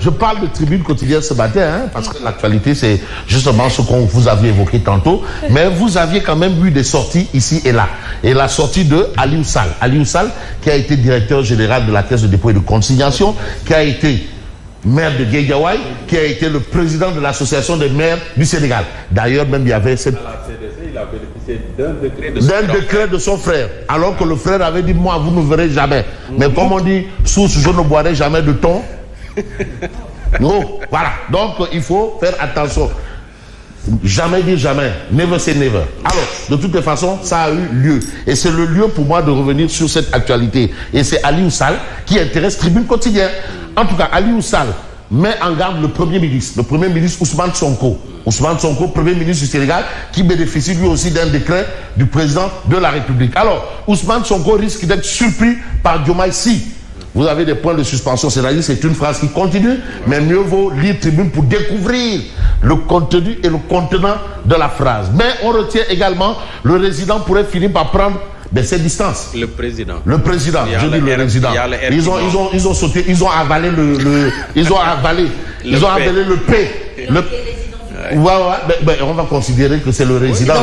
je parle de tribune quotidienne ce matin, hein, parce que l'actualité, c'est justement ce qu'on vous aviez évoqué tantôt. Mais vous aviez quand même eu des sorties ici et là. Et la sortie de Aliou Sall. Aliou Sall, qui a été directeur général de la Caisse de dépôt et de consignation, qui a été maire de Guédiawaye, qui a été le président de l'association des maires du Sénégal. D'ailleurs, même il y avait cette... À la CDC, il a bénéficié d'un décret de son frère. Alors que le frère avait dit, moi, vous ne verrez jamais. Mais comme on dit, source, je ne boirai jamais de thon. Non, voilà. Donc, il faut faire attention. Jamais dire jamais. Never say never. Alors, de toutes les façons, ça a eu lieu. Et c'est le lieu pour moi de revenir sur cette actualité. Et c'est Aliou Sall qui intéresse Tribune Quotidienne. En tout cas, Aliou Sall met en garde le Premier ministre Ousmane Sonko. Ousmane Sonko, Premier ministre du Sénégal, qui bénéficie lui aussi d'un décret du président de la République. Alors, Ousmane Sonko risque d'être surpris par Diomaye Sy. Vous avez des points de suspension, c'est-à-dire c'est une phrase qui continue, mais mieux vaut lire Tribune pour découvrir le contenu et le contenant de la phrase. Mais on retient également, le résident pourrait finir par prendre ses distances. Le président. Le président, je dis le résident. Ils ont sauté, ils ont avalé ils ont avalé le P. On va considérer que c'est le résident.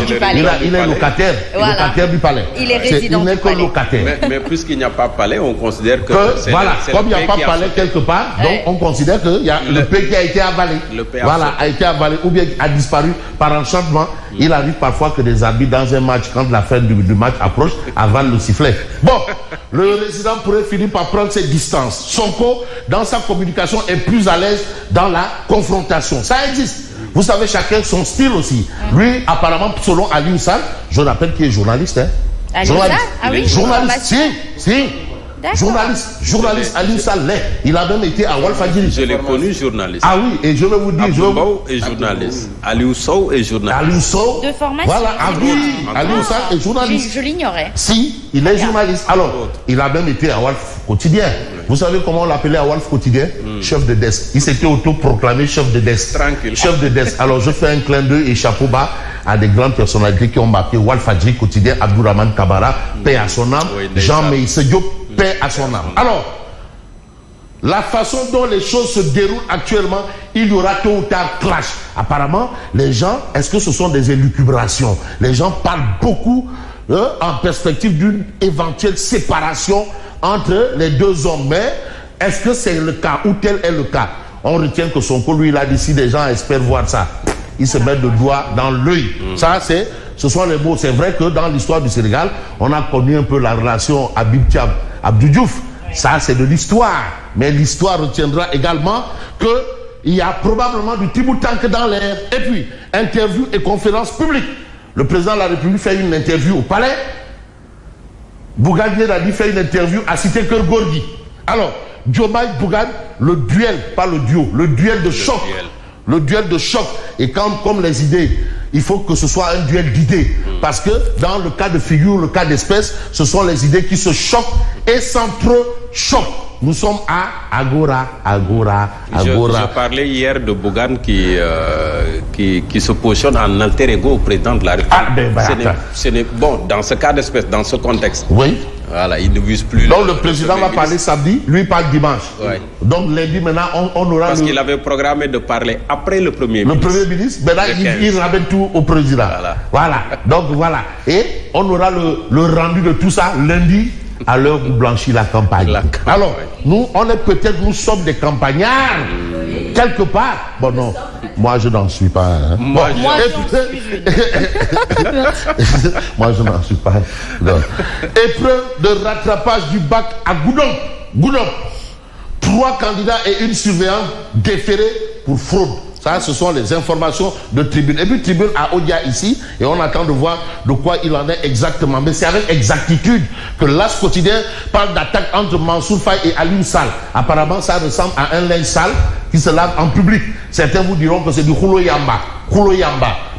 Il est locataire. Voilà. Locataire du palais. Il est résident. Il n'est que locataire. Mais puisqu'il n'y a pas palais, on considère que c'est voilà, comme il n'y a pas palais quelque part, donc on considère qu'il y a le P qui a été avalé. Voilà, a été avalé ou bien a disparu par enchantement. Il arrive parfois que des arbitres dans un match, quand la fin du match approche, avalent le sifflet. Bon, le résident pourrait finir par prendre ses distances. Sonko, dans sa communication, est plus à l'aise dans la confrontation. Ça existe. Vous savez, chacun son style aussi. Lui, apparemment, selon Aliou Sall, je rappelle qu'il est journaliste. Hein. Journaliste. Ah oui, journaliste. Si. Journaliste Aliou Sall l'est. Il a même été à Walfadjri. Je l'ai connu journaliste. Ah oui, et je vais vous dire... Abdou est journaliste. Aliou Sow est journaliste. Aliou Sow. De formation. Voilà, Aliou Sall est journaliste. Je l'ignorais. Si, il est journaliste. Alors, il a même été à Walf Quotidien. Vous savez comment on l'appelait à Walf Quotidien? Chef de desk. Il s'était autoproclamé chef de desk. Tranquille. Chef de desk. Alors, je fais un clin d'œil et chapeau bas à des grandes personnalités qui ont marqué Walfadjri Quotidien, Abdourahmane Kabara, paix à son âme, Jean Meïsse Diop, paix à son âme. Alors, la façon dont les choses se déroulent actuellement, il y aura tôt ou tard clash. Apparemment, les gens, est-ce que ce sont des élucubrations? Les gens parlent beaucoup en perspective d'une éventuelle séparation entre les deux hommes. Mais est-ce que c'est le cas ou tel est le cas? On retient que Sonko, lui, il a dit si des gens espèrent voir ça, ils se mettent le doigt dans l'œil. Ça, ce sont les mots. C'est vrai que dans l'histoire du Sénégal, on a connu un peu la relation Habib Thiam, Abdou Diouf. Ça, c'est de l'histoire. Mais l'histoire retiendra également qu'il y a probablement du Tiboutank dans l'air. Et puis, interview et conférence publique. Le président de la République fait une interview au palais. Bougane a dit fait une interview à Cité Keur Gorgui. Alors, Diomaye Bougane, le duel, pas le duo, le duel de choc. Le duel de choc. Et comme les idées, il faut que ce soit un duel d'idées. Parce que dans le cas de figure, le cas d'espèce, ce sont les idées qui se choquent et s'entrechoquent. Nous sommes à Agora. Je parlais hier de Bougane qui se positionne en alter ego au président de la République. Bon, dans ce cas d'espèce, dans ce contexte. Oui. Voilà, il ne vise plus. Donc le président va parler samedi, lui parle dimanche. Ouais. Donc lundi maintenant, on aura... Parce qu'il avait programmé de parler après le Premier ministre. Le Premier ministre, maintenant il ramène tout au président. Voilà. Donc voilà. Et on aura le rendu de tout ça lundi, à l'heure où blanchit la campagne. Alors, nous sommes des campagnards. Quelque part. Bon, non. Moi, je n'en suis pas. Hein. Moi, je n'en suis pas. Épreuve de rattrapage du bac à Goudon. 3 candidats et une surveillante déférés pour fraude. Ça, ce sont les informations de Tribune. Et puis Tribune a Odia ici, et on attend de voir de quoi il en est exactement. Mais c'est avec exactitude que l'As quotidien parle d'attaque entre Mansour Faye et Aliou Sall. Apparemment, ça ressemble à un linge sale qui se lave en public. Certains vous diront que c'est du Khulo Yamba.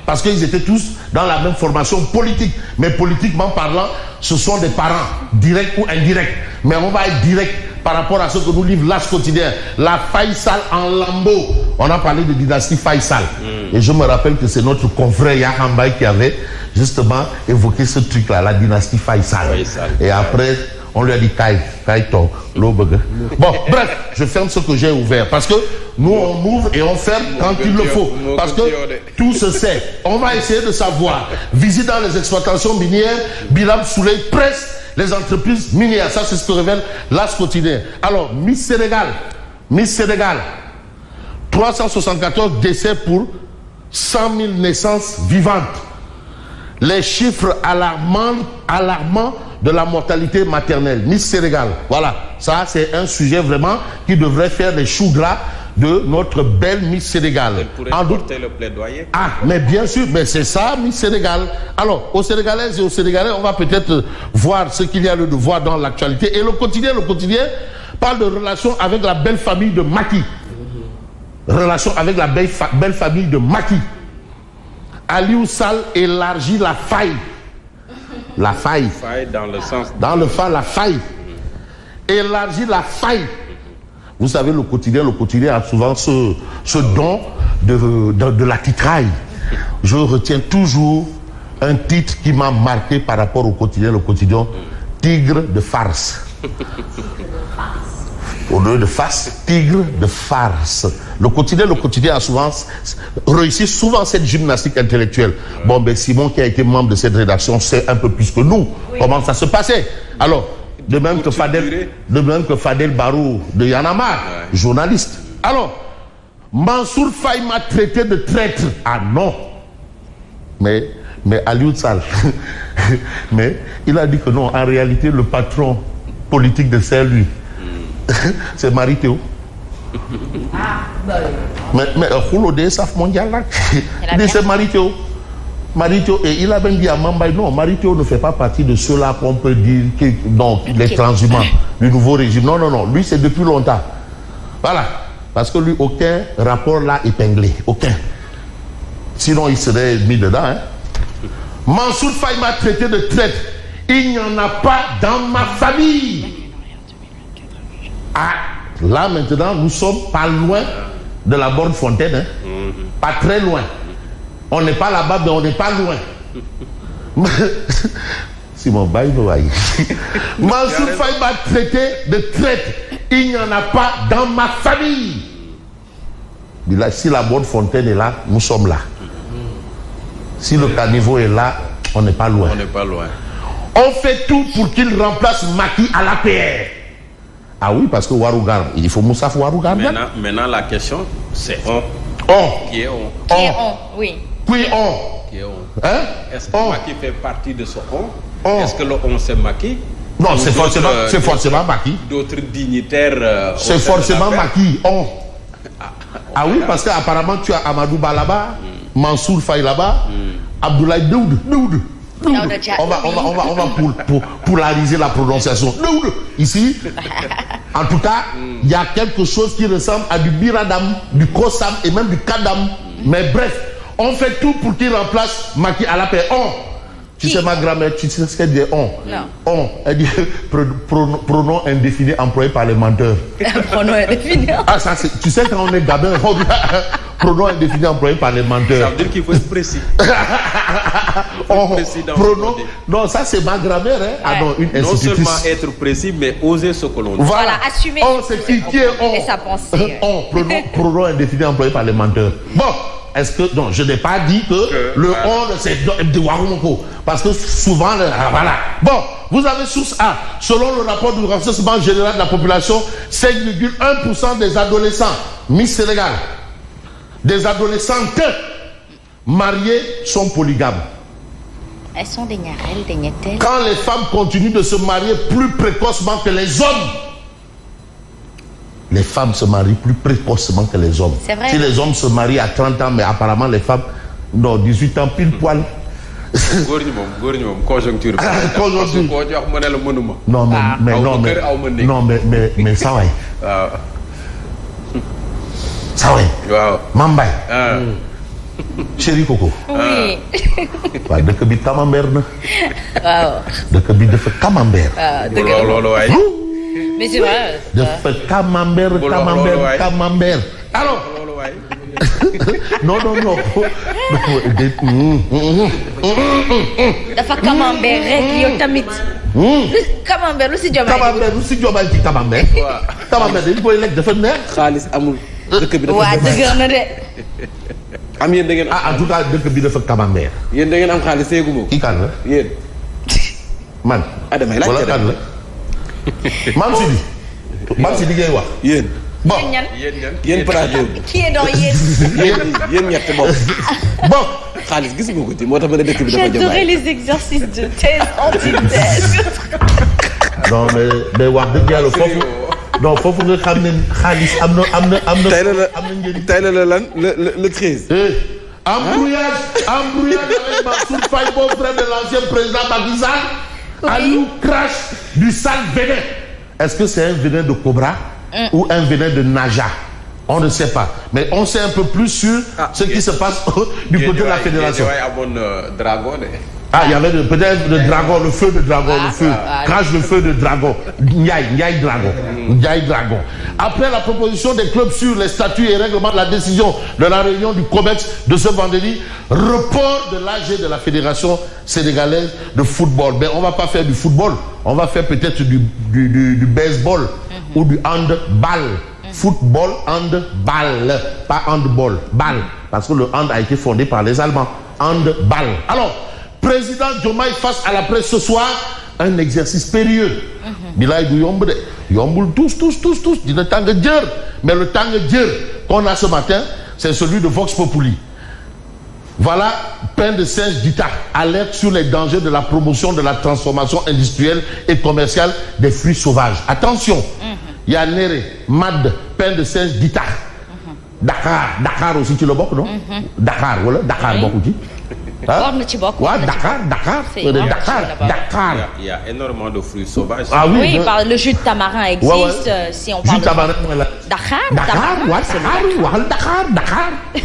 Parce qu'ils étaient tous dans la même formation politique. Mais politiquement parlant, ce sont des parents, directs ou indirects. Mais on va être direct par rapport à ce que nous livre l'As quotidien. La Faye Sall en lambeaux. On a parlé de dynastie Faye Sall. Et je me rappelle que c'est notre confrère Yahambaye qui avait justement évoqué ce truc-là, la dynastie Faye Sall. Et après, On lui a dit Kaito, l'eau burger. Bon, bref, je ferme ce que j'ai ouvert parce que nous on ouvre et on ferme quand il le faut. Parce que tout se sait. On va essayer de savoir. Visite dans les exploitations minières, Biram Souley presse les entreprises minières. Ça, c'est ce que révèle l'As quotidien. Alors, Miss Sénégal, 374 décès pour 100 000 naissances vivantes. Les chiffres alarmants de la mortalité maternelle. Miss Sénégal, voilà. Ça, c'est un sujet vraiment qui devrait faire les choux gras de notre belle Miss Sénégal. Elle pourrait porter le plaidoyer. Ah, mais bien sûr, mais c'est ça, Miss Sénégal. Alors, aux Sénégalaises et aux Sénégalais, on va peut-être voir ce qu'il y a de voir dans l'actualité. Et le quotidien parle de relations avec la belle famille de Macky. Relation avec la belle famille de Macky. Aliou Sall élargit la faille. La faille. Faille dans le sens... la faille. Élargit la faille. Vous savez, le quotidien a souvent ce don de la titraille. Je retiens toujours un titre qui m'a marqué par rapport au quotidien. Le quotidien, tigre de farce. Au lieu de face, tigre de farce. Le quotidien a souvent réussi cette gymnastique intellectuelle. Bon, ben Simon, qui a été membre de cette rédaction, sait un peu plus que nous comment ça se passait. Alors, de même que Fadel Barou de Yanamar, journaliste. Alors, Mansour Faye m'a traité de traître. Ah non. Mais Aliou Sall, mais il a dit que non, en réalité, le patron politique de Saint-Louis, c'est Marie-Théo. Mais Khoulodé, Saf Mondial, là, c'est Marie-Théo. Et il a même dit à Mambay, non, Marie-Théo ne fait pas partie de ceux-là qu'on peut dire que, non, les transhumants du nouveau régime. Non, lui c'est depuis longtemps. Voilà. Parce que lui, aucun rapport l'a épinglé. Aucun. Sinon, il serait mis dedans. Hein. Mansour Faye m'a traité de traître. Il n'y en a pas dans ma famille. Ah, là maintenant, nous sommes pas loin de la borne Fontaine. Hein. Pas très loin. On n'est pas là-bas, mais on n'est pas loin. Simon Baye, Mansour Faye m'a traité de traître. Il n'y en a pas dans ma famille. Mais là, si la borne Fontaine est là, nous sommes là. Si le caniveau est là, on n'est pas loin. On n'est pas loin. On fait tout pour qu'il remplace Macky à l'APR. Ah oui, parce que Warougar, il faut Moussaf Warougar. Maintenant, la question, c'est on. Qui est on? Qui est on, oui. Qui est on? Hein? Est-ce que Macky fait partie de ce on? Est-ce que le on c'est Macky? Non, c'est forcément Macky. D'autres dignitaires. C'est forcément Macky. On. Ah oui, parce qu'apparemment tu as Amadou Ba là-bas, Mansour Faye là-bas, Abdoulaye Daoud. On va polariser la prononciation. Ici, en tout cas, il y a quelque chose qui ressemble à du Biradam, du Kossam et même du Kadam. Mais bref, on fait tout pour qu'il remplace Macky à la paix. Tu sais ma grand-mère, tu sais ce qu'elle dit? On. Elle dit pronom indéfini employé par les menteurs. Pronom indéfini. Ah, ça, tu sais quand on est gabin, on dit pronom indéfini employé par les menteurs. Ça veut dire qu'il faut être précis. Non, ça c'est ma grand-mère. Hein? Ah non, une institutrice. Non seulement être précis, mais oser ce que l'on dit. Voilà, assumer. C'est qui est on? Et sa pensée. Pronom indéfini employé par les menteurs. Bon. Est-ce que... Non, je n'ai pas dit que le on, c'est de Warumoko. Parce que souvent... Voilà. Bon, vous avez source A. Selon le rapport du recensement général de la population, 5,1% des adolescents, Miss Sénégal, des adolescentes mariées sont polygames. Elles sont des gnarelles, des gnettelles. Quand les femmes continuent de se marier plus précocement que les hommes, les femmes se marient plus précocement que les hommes. C'est vrai. Si les hommes se marient à 30 ans, mais apparemment les femmes, non, 18 ans, pile poil. Conjoncture. Non, mais ça va. Ça va. Mambay. Chéri Coco. Oui. De que bit camembert. De que bit de camembert. Mais c'est vrai. De fait camembert. Alors, non. dafa camembert rek yow tamit. camembert lu si Diomaye. camembert lu si Diomaye ci camembert. waaw camembert dañ koy lekk dafa neex. xaalis amul. dëkk bi dafa waa dëgër na de. am yéen da ngeen. en tout cas dëkk bi dafa camembert. yéen da ngeen am xaalis seegu ma. kii kan la yéen. man. damay laajte wala kan la. Mam Sidi ngay wax. yéen. bon yéen plateau bi. qui est dans yéen. yéen ñett bopp. bon. xaalis gis nga ko ci moo tax ma ne dëkk bi dafa jëm. j'adorais les exercices de thèse antithèse. non mais wax dëgg yàlla foofu. non foofu nga xam ne xaalis am na. tey la lan le 13. embrouillage avec Mansour Faye, beau frère de l'ancien président Macky Sall. Aliou crache du sale venin. Est-ce que c'est un venin de cobra ou un venin de naja? On ne sait pas. Mais on sait un peu plus sur ce qui se passe du côté de la fédération. Ah, il y avait peut-être le dragon, le feu de dragon, crache le feu de dragon. Ndiaye Dragon. Après la proposition des clubs sur les statuts et règlements de la décision de la réunion du COMEX de ce vendredi, report de l'AG de la Fédération sénégalaise de football. Mais on ne va pas faire du football, on va faire peut-être du baseball ou du handball. Football, handball, pas handball, balle. Parce que le hand a été fondé par les Allemands. Handball. Alors, président Diomaye face à la presse ce soir, un exercice périlleux. Bilay du yomb de yombul tous dina tàng jër, mais le tàng jër qu'on a ce matin, c'est celui de Vox Populi. Voilà, pain de singe d'État, alerte sur les dangers de la promotion de la transformation industrielle et commerciale des fruits sauvages. Attention, il y a Néré, Mad, pain de singe d'État. Dakar aussi tu le bokk, non? Dakar wala Dakar bokku ci. War na ci bokk. Ouais, Dakar. Il y a énormément de fruits sauvages. Ah oui, le jus de tamarin existe. Si on parle de tamarin. Dakar.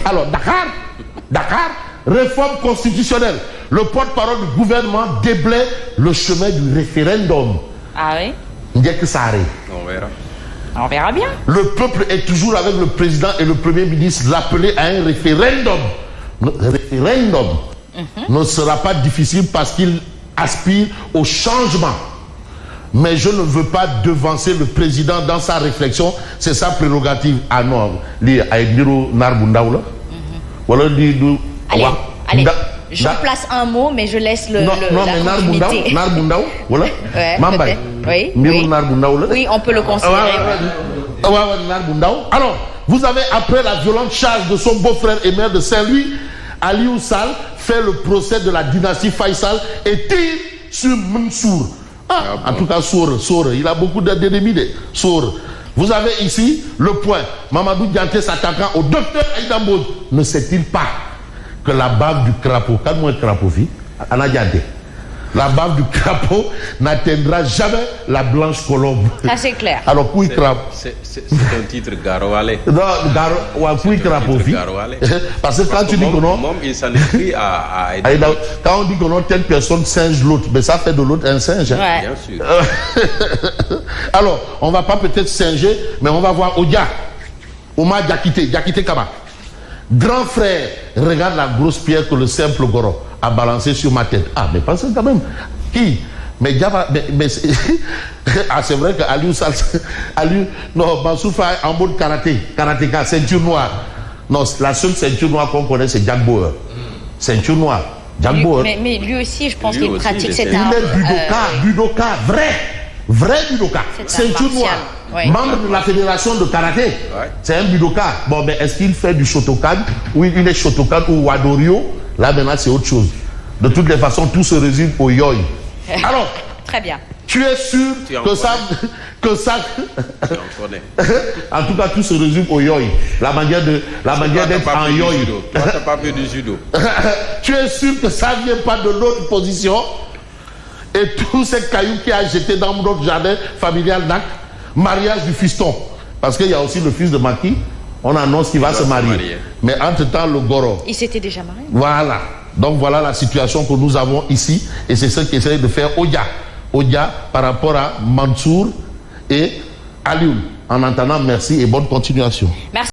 Alors, Dakar, réforme constitutionnelle. Le porte-parole du gouvernement déblaye le chemin du référendum. Ah oui? On verra. On verra bien. Le peuple est toujours avec le président et le premier ministre. L'appeler à un référendum. Le référendum ne sera pas difficile parce qu'il aspire au changement. Mais je ne veux pas devancer le président dans sa réflexion. C'est sa prérogative. Ah non, lui, allez, je place un mot, mais je laisse non, mais Narbundao, voilà. Ouais, oui, on peut le considérer. Alors, vous avez, après la violente charge de son beau-frère et maire de Saint-Louis, Aliou Sall fait le procès de la dynastie Faisal et tire sur Mansour. En tout cas, Sour, il a beaucoup d'ennemis. Sour. Vous avez ici le point. Mamadou Dianté s'attaquant au docteur Aïda Mbodj. Ne sait-il pas que la bave du crapaud, quand moi crapaud vit, Anna Dianté, la bave du crapaud n'atteindra jamais la blanche colombe. Ça c'est clair. Alors, qui crapaud? C'est un titre garoalé. Non, qui crapaud vit. Parce que quand tu dis que non. Il s'en écrit à quand on dit que non, telle personne singe l'autre, mais ça fait de l'autre un singe. Hein? Ouais. Bien sûr. Alors, on va pas peut-être singer, mais on va voir Odia. Oma Diakité Kaba. Grand frère, regarde la grosse pierre que le simple Goro a balancée sur ma tête. Ah, mais pensez quand même. Qui? Mais c'est vrai que non, Mansour Faye en mode karatéka, ceinture noire. Non, la seule ceinture noire qu'on connaît, c'est Jack Bauer. Ceinture noire. Jack Bauer. Mais lui aussi, je pense qu'il pratique cet art. Il est budoka, vrai budoka. Ceinture noire. Oui. Membre de la fédération de karaté. Ouais. C'est un budoka. Bon, mais est-ce qu'il fait du Shotokan ou il est Shotokan ou Wadorio? Là, maintenant, c'est autre chose. De toutes les façons, tout se résume au yoi. Alors, très bien. Tu es sûr que ça... En tout cas, tout se résume au yoi. La manière d'être en yoi. Toi, t'as pas fait du judo. Tu es sûr que ça ne vient pas de l'autre position? Et tous ces cailloux qui a jeté dans notre jardin familial NAC, mariage du fiston. Parce qu'il y a aussi le fils de Maki. On annonce qu'il va se marier. Mais entre-temps, le Goro. Il s'était déjà marié. Voilà. Donc voilà la situation que nous avons ici. Et c'est ce qu'essaie de faire Odia par rapport à Mansour et Aliou. En entendant, merci et bonne continuation. Merci.